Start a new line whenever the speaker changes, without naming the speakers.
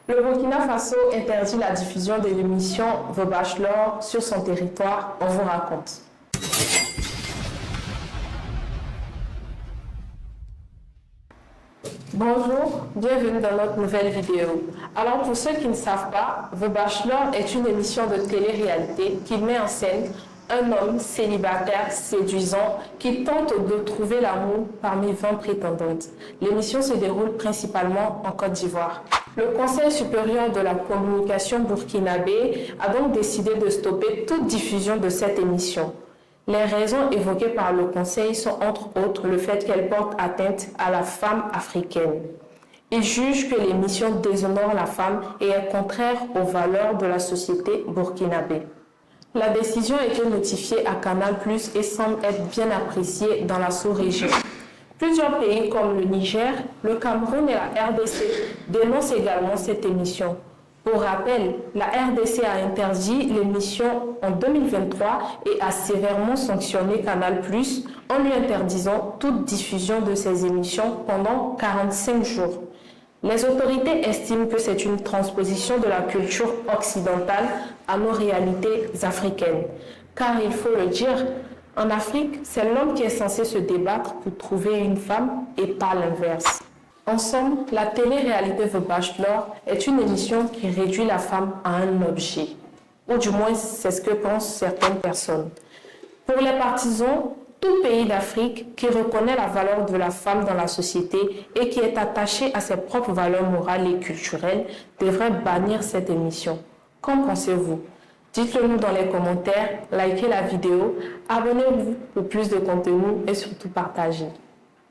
Le Burkina Faso interdit la diffusion de l'émission The Bachelor sur son territoire. On vous raconte. Bonjour, bienvenue dans notre nouvelle vidéo. Alors pour ceux qui ne savent pas, The Bachelor est une émission de télé-réalité qui met en scène un homme célibataire séduisant qui tente de trouver l'amour parmi 20 prétendantes. L'émission se déroule principalement en Côte d'Ivoire. Le Conseil supérieur de la communication burkinabé a donc décidé de stopper toute diffusion de cette émission. Les raisons évoquées par le Conseil sont entre autres le fait qu'elle porte atteinte à la femme africaine. Il juge que l'émission déshonore la femme et est contraire aux valeurs de la société burkinabé. La décision a été notifiée à Canal+ et semble être bien appréciée dans la sous-région. Plusieurs pays comme le Niger, le Cameroun et la RDC dénoncent également cette émission. Pour rappel, la RDC a interdit l'émission en 2023 et a sévèrement sanctionné Canal+ en lui interdisant toute diffusion de ses émissions pendant 45 jours. Les autorités estiment que c'est une transposition de la culture occidentale à nos réalités africaines. Car il faut le dire, en Afrique, c'est l'homme qui est censé se débattre pour trouver une femme et pas l'inverse. En somme, la télé-réalité The Bachelor est une émission qui réduit la femme à un objet. Ou du moins, c'est ce que pensent certaines personnes. Pour les partisans, tout pays d'Afrique qui reconnaît la valeur de la femme dans la société et qui est attaché à ses propres valeurs morales et culturelles devrait bannir cette émission. Qu'en pensez-vous? Dites-le nous dans les commentaires, likez la vidéo, abonnez-vous pour plus de contenu et surtout partagez.